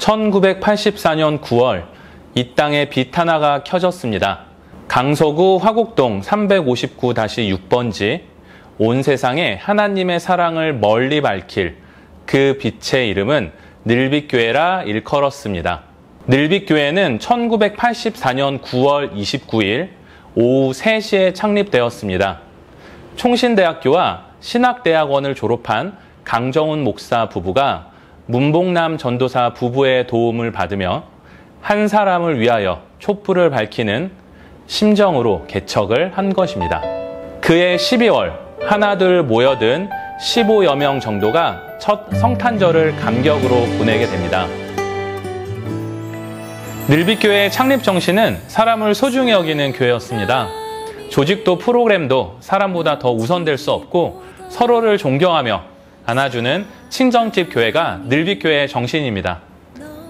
1984년 9월 이 땅에 빛 하나가 켜졌습니다. 강서구 화곡동 359-6번지 온 세상에 하나님의 사랑을 멀리 밝힐 그 빛의 이름은 늘빛교회라 일컬었습니다. 늘빛교회는 1984년 9월 29일 오후 3시에 창립되었습니다. 총신대학교와 신학대학원을 졸업한 강정훈 목사 부부가 문봉남 전도사 부부의 도움을 받으며 한 사람을 위하여 촛불을 밝히는 심정으로 개척을 한 것입니다. 그해 12월 하나둘 모여든 15여 명 정도가 첫 성탄절을 감격으로 보내게 됩니다. 늘빛교회의 창립 정신은 사람을 소중히 여기는 교회였습니다. 조직도 프로그램도 사람보다 더 우선될 수 없고 서로를 존경하며 안아주는 친정집 교회가 늘빛교회의 정신입니다.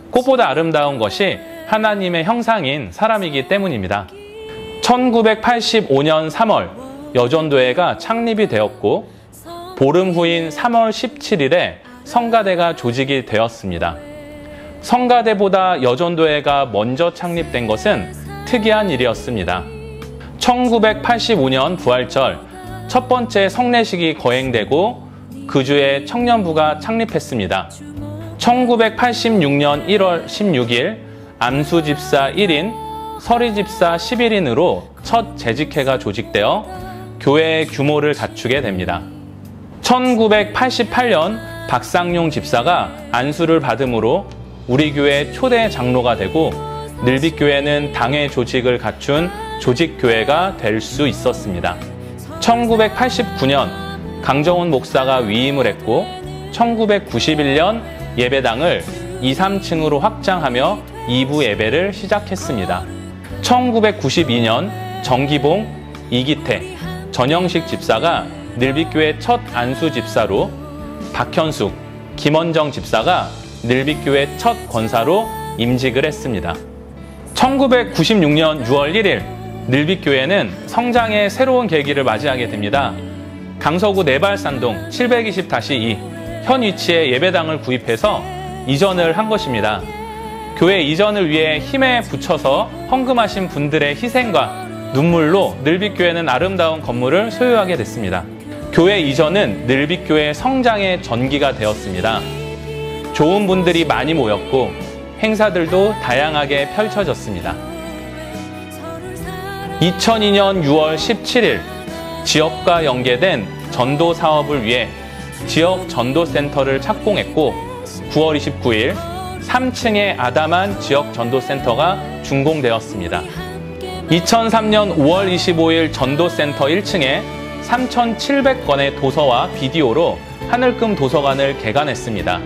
꽃보다 아름다운 것이 하나님의 형상인 사람이기 때문입니다. 1985년 3월 여전도회가 창립이 되었고 보름 후인 3월 17일에 성가대가 조직이 되었습니다. 성가대보다 여전도회가 먼저 창립된 것은 특이한 일이었습니다. 1985년 부활절 첫 번째 성례식이 거행되고 그 주에 청년부가 창립했습니다. 1986년 1월 16일 암수집사 1인, 서리집사 11인으로 첫 재직회가 조직되어 교회의 규모를 갖추게 됩니다. 1988년 박상용 집사가 안수를 받음으로 우리 교회 초대 장로가 되고 늘빛교회는 당회 조직을 갖춘 조직교회가 될 수 있었습니다. 1989년 강정훈 목사가 위임을 했고 1991년 예배당을 2, 3층으로 확장하며 2부 예배를 시작했습니다. 1992년 정기봉, 이기태, 전영식 집사가 늘빛교회 첫 안수 집사로 박현숙, 김원정 집사가 늘빛교회 첫 권사로 임직을 했습니다. 1996년 6월 1일 늘빛교회는 성장의 새로운 계기를 맞이하게 됩니다. 강서구 내발산동 720-2 현 위치에 예배당을 구입해서 이전을 한 것입니다. 교회 이전을 위해 힘에 붙여서 헌금하신 분들의 희생과 눈물로 늘빛교회는 아름다운 건물을 소유하게 됐습니다. 교회 이전은 늘빛교회 성장의 전기가 되었습니다. 좋은 분들이 많이 모였고 행사들도 다양하게 펼쳐졌습니다. 2002년 6월 17일 지역과 연계된 전도 사업을 위해 지역 전도센터를 착공했고 9월 29일 3층의 아담한 지역 전도센터가 준공되었습니다. 2003년 5월 25일 전도센터 1층에 3,700권의 도서와 비디오로 하늘금 도서관을 개관했습니다.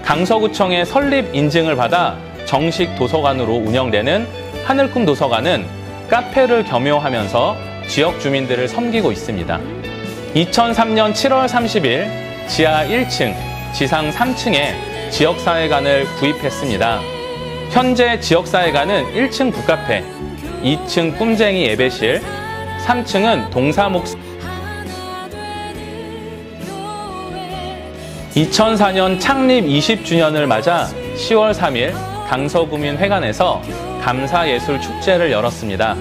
강서구청의 설립 인증을 받아 정식 도서관으로 운영되는 하늘금 도서관은 카페를 겸용하면서 지역 주민들을 섬기고 있습니다. 2003년 7월 30일 지하 1층, 지상 3층에 지역사회관을 구입했습니다. 현재 지역사회관은 1층 북카페, 2층 꿈쟁이 예배실, 3층은 동사목사. 2004년 창립 20주년을 맞아 10월 3일 강서구민회관에서 감사예술축제를 열었습니다.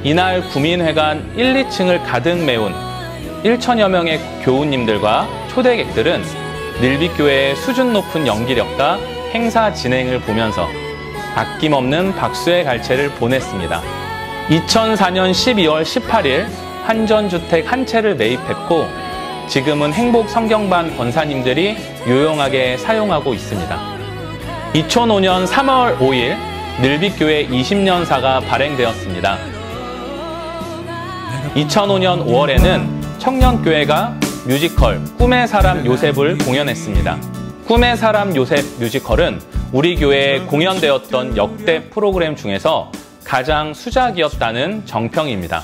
이날 구민회관 1, 2층을 가득 메운 1천여 명의 교우님들과 초대객들은 늘빛교회의 수준 높은 연기력과 행사 진행을 보면서 아낌없는 박수의 갈채를 보냈습니다. 2004년 12월 18일 한전주택 한 채를 매입했고 지금은 행복성경반 권사님들이 유용하게 사용하고 있습니다. 2005년 3월 5일 늘빛교회 20년사가 발행되었습니다. 2005년 5월에는 청년교회가 뮤지컬 꿈의 사람 요셉을 공연했습니다. 꿈의 사람 요셉 뮤지컬은 우리 교회에 공연되었던 역대 프로그램 중에서 가장 수작이었다는 정평입니다.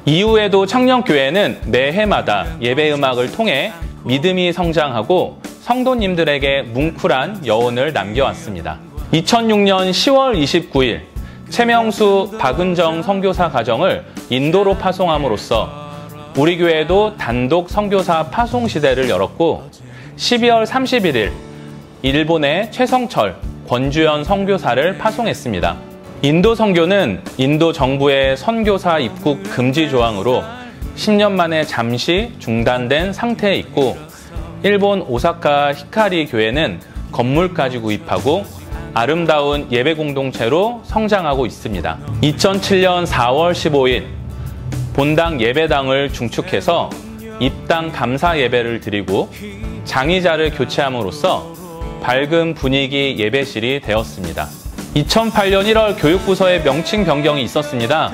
이후에도 청년교회는 매해마다 예배음악을 통해 믿음이 성장하고 성도님들에게 뭉클한 여운을 남겨왔습니다. 2006년 10월 29일 최명수, 박은정 선교사 가정을 인도로 파송함으로써 우리 교회도 단독 선교사 파송 시대를 열었고 12월 31일 일본의 최성철, 권주현 선교사를 파송했습니다. 인도 선교는 인도 정부의 선교사 입국 금지 조항으로 10년 만에 잠시 중단된 상태에 있고, 일본 오사카 히카리 교회는 건물까지 구입하고 아름다운 예배 공동체로 성장하고 있습니다. 2007년 4월 15일 본당 예배당을 중축해서 입당 감사 예배를 드리고 장의자를 교체함으로써 밝은 분위기 예배실이 되었습니다. 2008년 1월 교육부서의 명칭 변경이 있었습니다.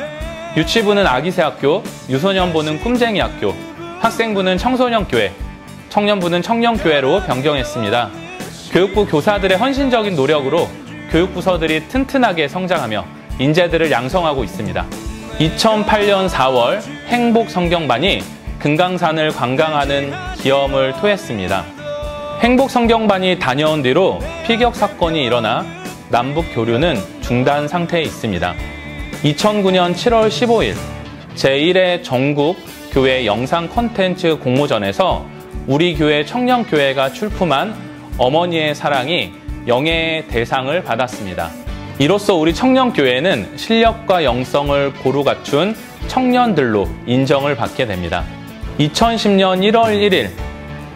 유치부는 아기새학교, 유소년부는 꿈쟁이학교, 학생부는 청소년교회, 청년부는 청년교회로 변경했습니다. 교육부 교사들의 헌신적인 노력으로 교육부서들이 튼튼하게 성장하며 인재들을 양성하고 있습니다. 2008년 4월 행복성경반이 금강산을 관광하는 기염을 토했습니다. 행복성경반이 다녀온 뒤로 피격 사건이 일어나 남북 교류는 중단 상태에 있습니다. 2009년 7월 15일 제1회 전국 교회 영상 콘텐츠 공모전에서 우리 교회 청년교회가 출품한 어머니의 사랑이 영예의 대상을 받았습니다. 이로써 우리 청년교회는 실력과 영성을 고루 갖춘 청년들로 인정을 받게 됩니다. 2010년 1월 1일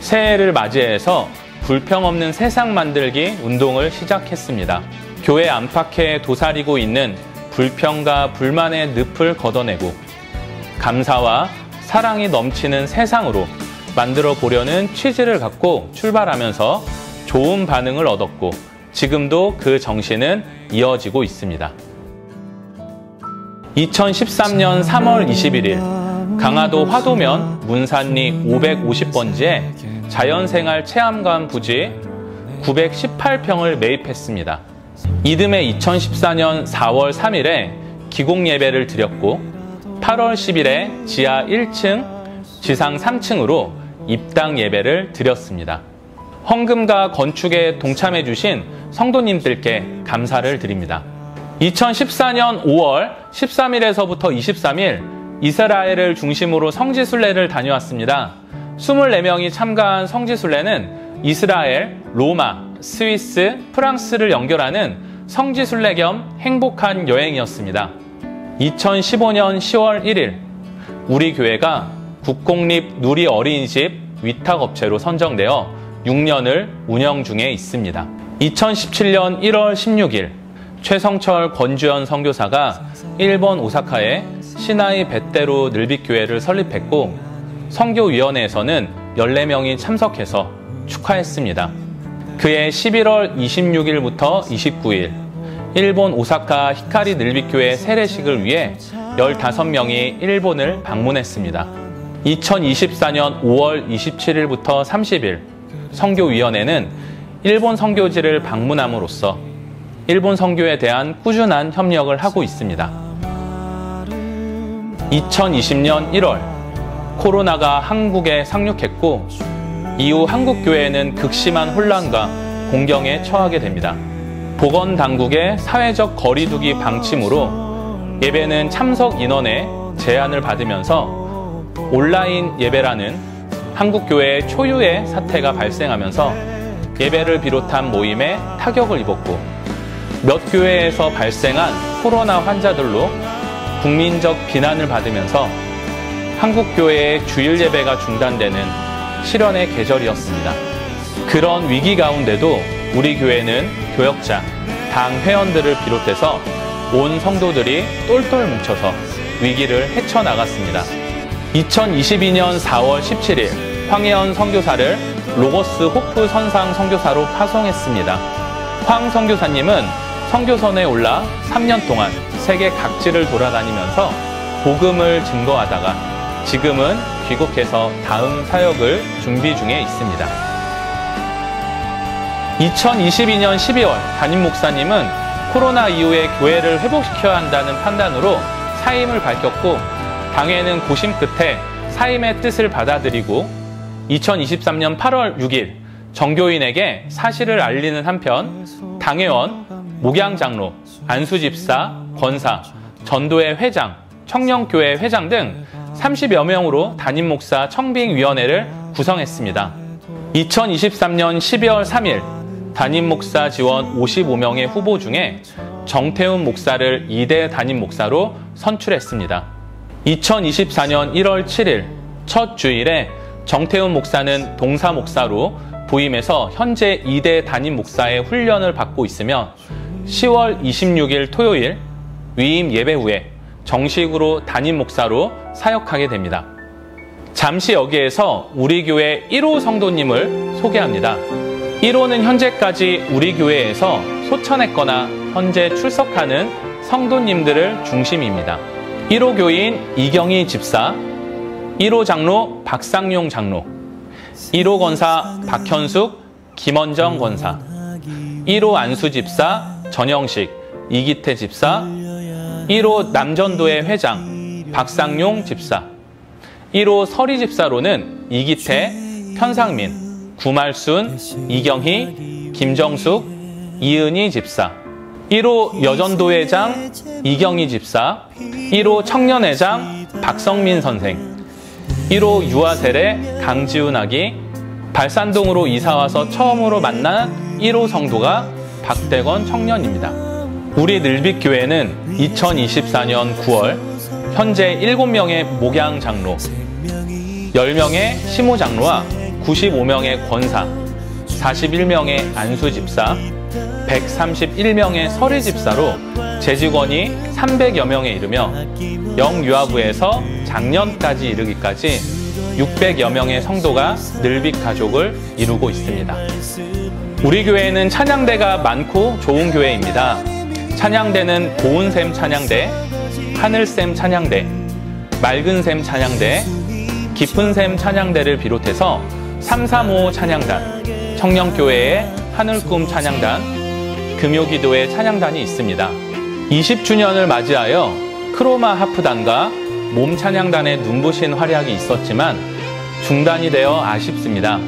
새해를 맞이해서 불평 없는 세상 만들기 운동을 시작했습니다. 교회 안팎에 도사리고 있는 불평과 불만의 늪을 걷어내고 감사와 사랑이 넘치는 세상으로 만들어 보려는 취지를 갖고 출발하면서 좋은 반응을 얻었고, 지금도 그 정신은 이어지고 있습니다. 2013년 3월 21일 강화도 화도면 문산리 550번지에 자연생활 체험관 부지 918평을 매입했습니다. 이듬해 2014년 4월 3일에 기공예배를 드렸고 8월 10일에 지하 1층, 지상 3층으로 입당 예배를 드렸습니다. 헌금과 건축에 동참해 주신 성도님들께 감사를 드립니다. 2014년 5월 13일에서부터 23일 이스라엘을 중심으로 성지순례를 다녀왔습니다. 24명이 참가한 성지순례는 이스라엘, 로마, 스위스, 프랑스를 연결하는 성지순례 겸 행복한 여행이었습니다. 2015년 10월 1일 우리 교회가 국공립 누리 어린이집 위탁업체로 선정되어 6년을 운영 중에 있습니다. 2017년 1월 16일 최성철 권주현 선교사가 일본 오사카에 시나이 벳대로 늘빛교회를 설립했고 선교위원회에서는 14명이 참석해서 축하했습니다. 그해 11월 26일부터 29일 일본 오사카 히카리 늘빛교회 세례식을 위해 15명이 일본을 방문했습니다. 2024년 5월 27일부터 30일 선교위원회는 일본 선교지를 방문함으로써 일본 선교에 대한 꾸준한 협력을 하고 있습니다. 2020년 1월 코로나가 한국에 상륙했고 이후 한국교회는 극심한 혼란과 공경에 처하게 됩니다. 보건당국의 사회적 거리두기 방침으로 예배는 참석 인원에 제한을 받으면서 온라인 예배라는 한국교회의 초유의 사태가 발생하면서 예배를 비롯한 모임에 타격을 입었고 몇 교회에서 발생한 코로나 환자들로 국민적 비난을 받으면서 한국교회의 주일 예배가 중단되는 시련의 계절이었습니다. 그런 위기 가운데도 우리 교회는 교역자, 당 회원들을 비롯해서 온 성도들이 똘똘 뭉쳐서 위기를 헤쳐나갔습니다. 2022년 4월 17일 황혜연 선교사를 로고스 호프 선상 선교사로 파송했습니다. 황 선교사님은 선교선에 올라 3년 동안 세계 각지를 돌아다니면서 복음을 증거하다가 지금은 귀국해서 다음 사역을 준비 중에 있습니다. 2022년 12월 담임 목사님은 코로나 이후에 교회를 회복시켜야 한다는 판단으로 사임을 밝혔고 당회는 고심 끝에 사임의 뜻을 받아들이고 2023년 8월 6일 정교인에게 사실을 알리는 한편 당회원, 목양장로, 안수집사, 권사, 전도회 회장, 청년교회 회장 등 30여 명으로 담임 목사 청빙위원회를 구성했습니다. 2023년 12월 3일 담임 목사 지원 55명의 후보 중에 정태훈 목사를 2대 담임 목사로 선출했습니다. 2024년 1월 7일 첫 주일에 정태훈 목사는 동사 목사로 부임해서 현재 2대 담임 목사의 훈련을 받고 있으며 10월 26일 토요일 위임 예배 후에 정식으로 담임 목사로 사역하게 됩니다. 잠시 여기에서 우리 교회 1호 성도님을 소개합니다. 1호는 현재까지 우리 교회에서 소천했거나 현재 출석하는 성도님들을 중심입니다. 1호 교인 이경희 집사, 1호 장로 박상용 장로, 1호 권사 박현숙, 김원정 권사, 1호 안수 집사 전영식, 이기태 집사, 1호 남전도회 회장 박상용 집사, 1호 서리 집사로는 이기태, 편상민, 구말순, 이경희, 김정숙, 이은희 집사, 1호 여전도회장 이경희 집사, 1호 청년회장 박성민 선생, 1호 유아세례 강지훈 아기, 발산동으로 이사와서 처음으로 만난 1호 성도가 박대건 청년입니다. 우리 늘빛교회는 2024년 9월 현재 7명의 목양 장로, 10명의 시모 장로와 95명의 권사, 41명의 안수 집사, 131명의 서리 집사로 재직원이 300여 명에 이르며 영유아부에서 작년까지 이르기까지 600여 명의 성도가 늘빛 가족을 이루고 있습니다. 우리 교회는 찬양대가 많고 좋은 교회입니다. 찬양대는 고운샘 찬양대, 하늘샘 찬양대, 맑은샘 찬양대, 깊은샘 찬양대를 비롯해서 335 찬양단, 청년교회의 하늘꿈 찬양단, 금요기도의 찬양단이 있습니다. 20주년을 맞이하여 크로마 하프단과 몸 찬양단의 눈부신 활약이 있었지만 중단이 되어 아쉽습니다.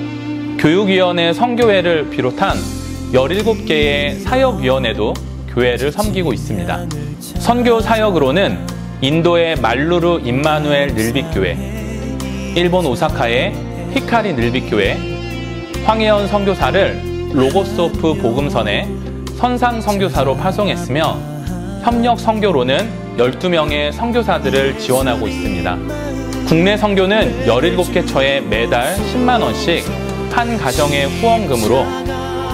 교육위원회 성교회를 비롯한 17개의 사역위원회도 교회를 섬기고 있습니다. 선교 사역으로는 인도의 말루르 임마누엘 늘빛교회, 일본 오사카의 히카리 늘빛교회, 황혜연 선교사를 로고소프 복음선에 선상 선교사로 파송했으며 협력 선교로는 12명의 선교사들을 지원하고 있습니다. 국내 선교는 17개 처에 매달 10만 원씩 한 가정의 후원금으로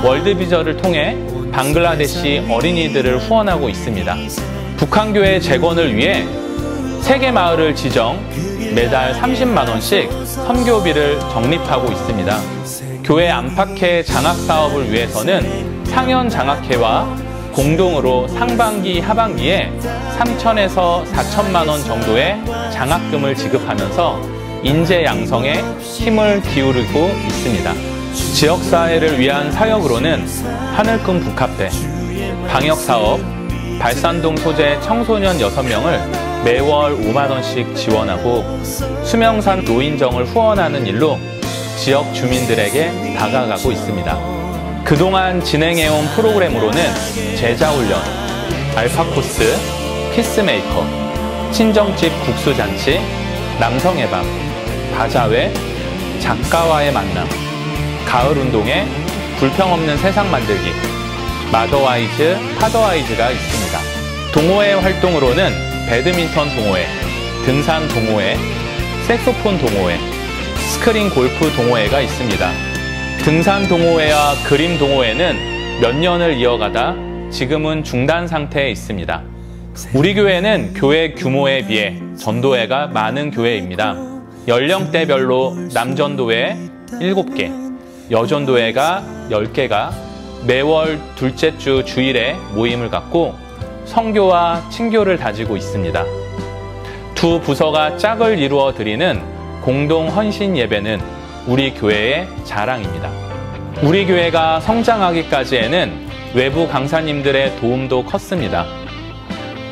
월드비전을 통해 방글라데시 어린이들을 후원하고 있습니다. 북한교회 재건을 위해 세계마을을 지정 매달 30만 원씩 선교비를 적립하고 있습니다. 교회 안팎의 장학사업을 위해서는 상현장학회와 공동으로 상반기, 하반기에 3천에서 4천만 원 정도의 장학금을 지급하면서 인재 양성에 힘을 기울이고 있습니다. 지역사회를 위한 사역으로는 하늘꿈 북카페, 방역사업, 발산동 소재 청소년 6명을 매월 5만 원씩 지원하고 수명산 노인정을 후원하는 일로 지역 주민들에게 다가가고 있습니다. 그동안 진행해온 프로그램으로는 제자훈련, 알파코스, 피스메이커, 친정집 국수잔치, 남성의 밤, 바자회, 작가와의 만남, 가을운동회, 불평없는 세상 만들기, 마더와이즈, 파더와이즈가 있습니다. 동호회 활동으로는 배드민턴 동호회, 등산 동호회, 색소폰 동호회, 스크린 골프 동호회가 있습니다. 등산 동호회와 그림 동호회는 몇 년을 이어가다 지금은 중단 상태에 있습니다. 우리 교회는 교회 규모에 비해 전도회가 많은 교회입니다. 연령대별로 남전도회 7개, 여전도회가 10개가 매월 둘째 주 주일에 모임을 갖고 선교와 친교를 다지고 있습니다. 두 부서가 짝을 이루어 드리는 공동 헌신 예배는 우리 교회의 자랑입니다. 우리 교회가 성장하기까지에는 외부 강사님들의 도움도 컸습니다.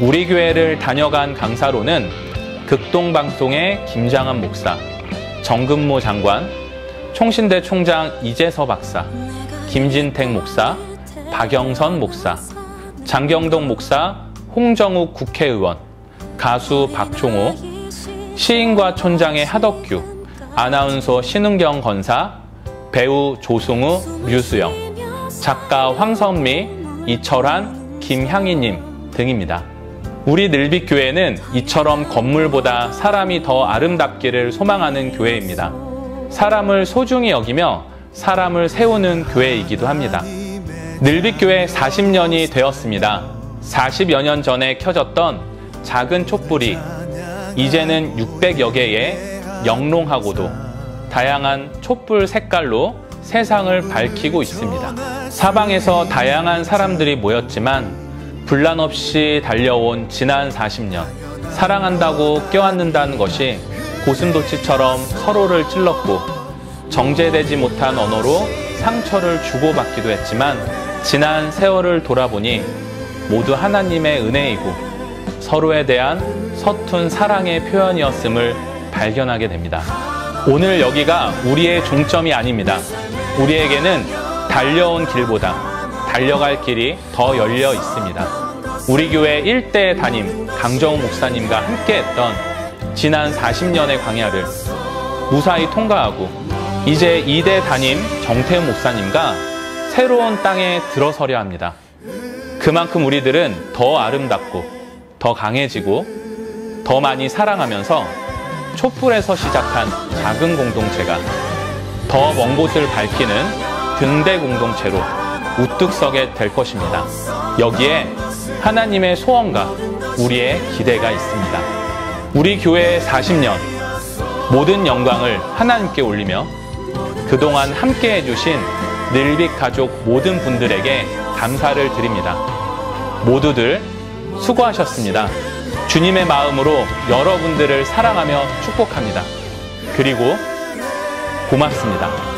우리 교회를 다녀간 강사로는 극동방송의 김장한 목사, 정근모 장관, 총신대 총장 이재서 박사, 김진택 목사, 박영선 목사, 장경동 목사, 홍정욱 국회의원, 가수 박종호, 시인과 촌장의 하덕규, 아나운서 신은경 건사, 배우 조승우, 류수영, 작가 황선미, 이철환, 김향희님 등입니다. 우리 늘빛교회는 이처럼 건물보다 사람이 더 아름답기를 소망하는 교회입니다. 사람을 소중히 여기며 사람을 세우는 교회이기도 합니다. 늘빛교회 40년이 되었습니다. 40여 년 전에 켜졌던 작은 촛불이 이제는 600여 개의 영롱하고도 다양한 촛불 색깔로 세상을 밝히고 있습니다. 사방에서 다양한 사람들이 모였지만 분란 없이 달려온 지난 40년, 사랑한다고 껴안는다는 것이 고슴도치처럼 서로를 찔렀고 정제되지 못한 언어로 상처를 주고받기도 했지만 지난 세월을 돌아보니 모두 하나님의 은혜이고 서로에 대한 서툰 사랑의 표현이었음을 발견하게 됩니다. 오늘 여기가 우리의 종점이 아닙니다. 우리에게는 달려온 길보다 달려갈 길이 더 열려 있습니다. 우리 교회 1대 담임 강정우 목사님과 함께했던 지난 40년의 광야를 무사히 통과하고 이제 2대 담임 정태훈 목사님과 새로운 땅에 들어서려 합니다. 그만큼 우리들은 더 아름답고 더 강해지고 더 많이 사랑하면서 촛불에서 시작한 작은 공동체가 더 먼 곳을 밝히는 등대 공동체로 우뚝 서게 될 것입니다. 여기에 하나님의 소원과 우리의 기대가 있습니다. 우리 교회의 40년 모든 영광을 하나님께 올리며 그동안 함께 해주신 늘빛 가족 모든 분들에게 감사를 드립니다. 모두들 수고하셨습니다. 주님의 마음으로 여러분들을 사랑하며 축복합니다. 그리고 고맙습니다.